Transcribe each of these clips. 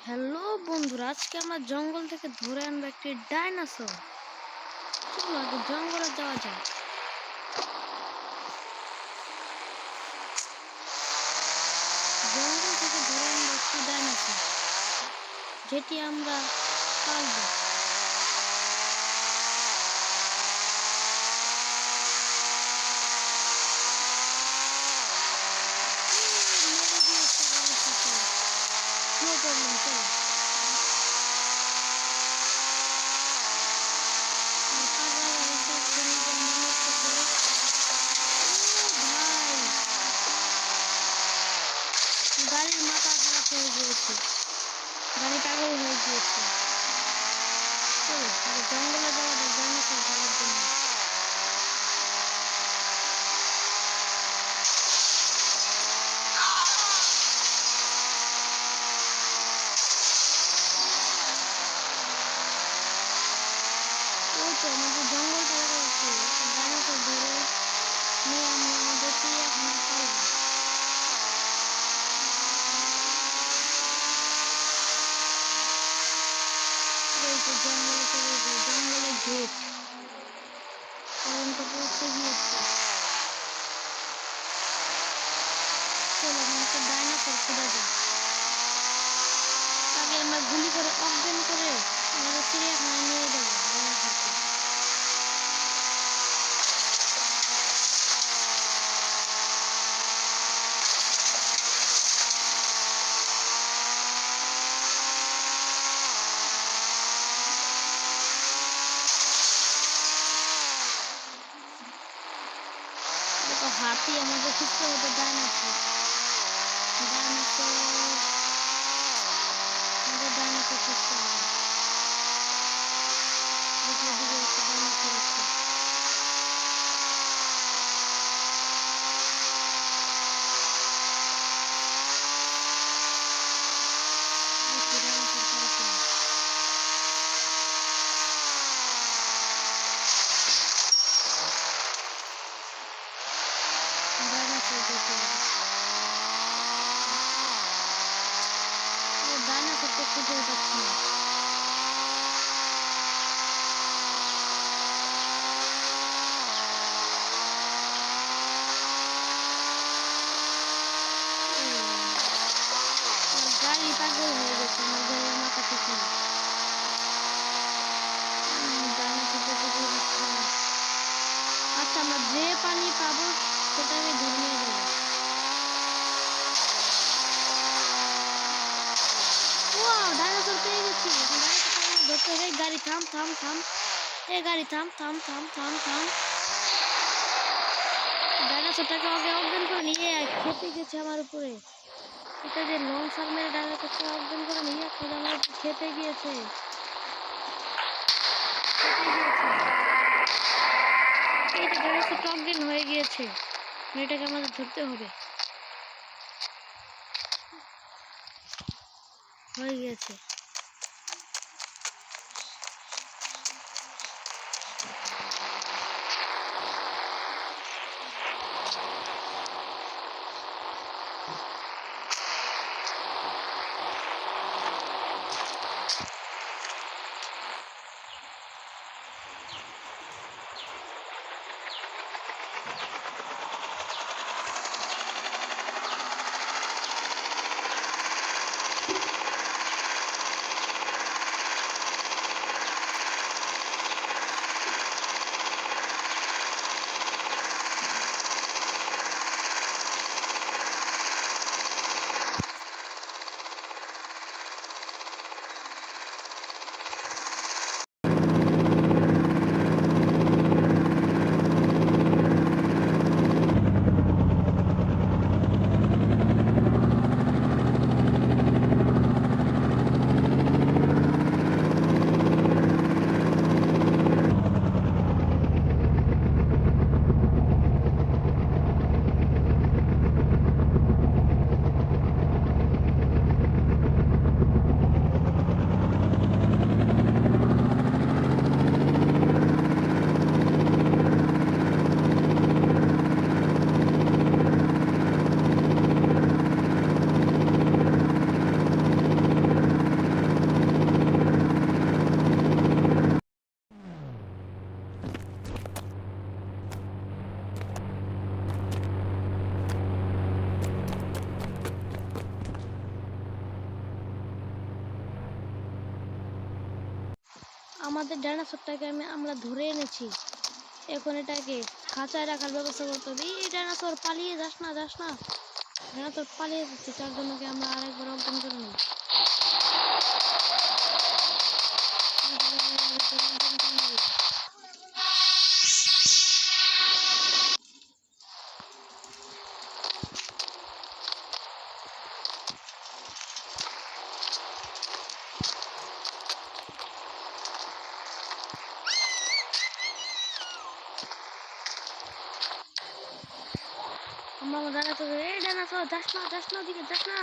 Hello বন্ধুরা, আজকে আমরা জঙ্গল থেকে ধরে আনবো একটি ডাইনোসর। চলো আগে জঙ্গলে যাওয়া যাক। জঙ্গল থেকে ধরে আনবো একটি ডাইনোসর, যেটি আমরা পালবো। নো প্রবলেম, চলো। গাড়ির মাথা খারাপ হয়ে গিয়েছে, গাড়ি পাগল হয়ে গিয়েছে। চলো জঙ্গলে যাওয়া যায় ডাইনোসর ধরার জন্য। ওই তো আমাদের জঙ্গলটা দেখা যাচ্ছে, ডাইনোসর ধরে নিয়ে আমরা আমাদের চিড়িয়াখানা পালবো। জঙ্গলে চলে যাই, জঙ্গলে গেট পর্যন্ত পৌঁছে গিয়েছে। চলো আমরা একটা ডাইনোসর খুঁজে যাই। তাকে আমরা গুলি করে অজ্ঞান করে আমাদের চিড়িয়াখানায় নিয়ে যাবো ডাইনোসরকে। হাতি আমাদের খুঁজতে হবে ডাইনোসর। আমাদের ডাইনোসর খুঁজতে হবে। দিকে একটা ডাইনোসর আছে। ডাইনোসর তো খুঁজে পাচ্ছি না। গাড়ি পাগল হয়ে গেছে, আমার গাড়ির মাথা ঠিক নেই। আচ্ছা, আমরা যে পানি পাবো সেটা আমি ধরে নিয়ে যাবো। ডাইনোসর পেয়ে গেছি। ধরতে হবে। গাড়ি থাম থাম থাম, এ গাড়ি থাম থাম থাম থাম থাম। ডাইনোসরটাকে আগে অজ্ঞান করে নিয়ে খেতে গেছে আমার উপরে। এটা যে লং ফার্মের ডাইনোসরটা অজ্ঞান করে নিয়ে খোঁজ আমার উপর খেতে গিয়েছে। এই যে ডাইনোসরটা অজ্ঞান হয়ে গিয়েছে, এটাকে আমাদের ধরতে হবে। হয়ে গিয়েছে। আমাদের ডাইনোসরটাকে আমরা ধরে এনেছি, এখন এটাকে খাঁচায় রাখার ব্যবস্থা করতে হবে। এই ডাইনোসর পালিয়ে যাস না, ডাইনোসর পালিয়ে যাচ্ছে, তার জন্য আমরা আরেকবার ওপেন করে নিই। আমরা ডাইনোসর, এই ডাইনোসর যাস না ওদিকে যাস না,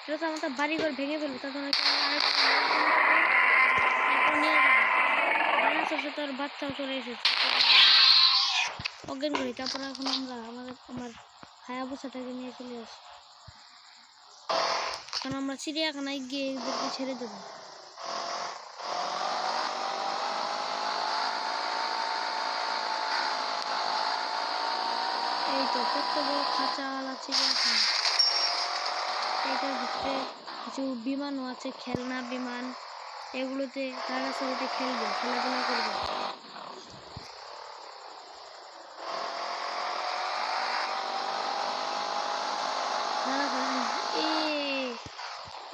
এটা তো আমাদের বাড়িঘর ভেঙে ফেলবো, তার জন্য নিয়ে যাবো। ডাইনোসর সাথে ওর বাচ্চাও চলে এসেছে, অজ্ঞান করি। তারপর এখন আমরা আমার হায়াবুসাটাকে নিয়ে চলে আসি, কারণ আমরা চিড়িয়াখানায় গিয়ে এদেরকে ছেড়ে দেবো। এই তো কত বড় খাঁচাওয়ালা চিড়িয়াখানা, এটার ভিতরে কিছু বিমানও আছে, খেলনা বিমান, এগুলোতে ডাইনোসর উঠে খেলবে, খেলাধুলা করবে।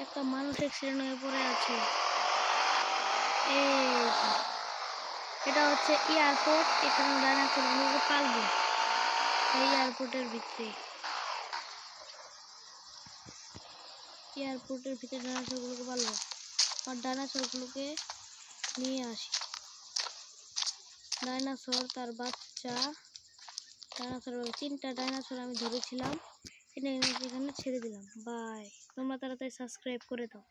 একটা মানুষ অ্যাক্সিডেন্ট হয়ে পড়ে আছে। এটা হচ্ছে এয়ারপোর্ট, এখানে ডাইনোসরগুলোকে পালবে। এই এয়ারপোর্টের ভিতরে ডাইনোসরগুলোকে পালবো, আর ডাইনোসরগুলোকে নিয়ে আসি। ডাইনোসর, তার বাচ্চা, ডাইনোসর, 3টা ডাইনোসর আমি ধরেছিলাম, এখানে ছেড়ে দিলাম। বাই, তোমরা তাড়াতাড়ি সাবস্ক্রাইব করে দাও।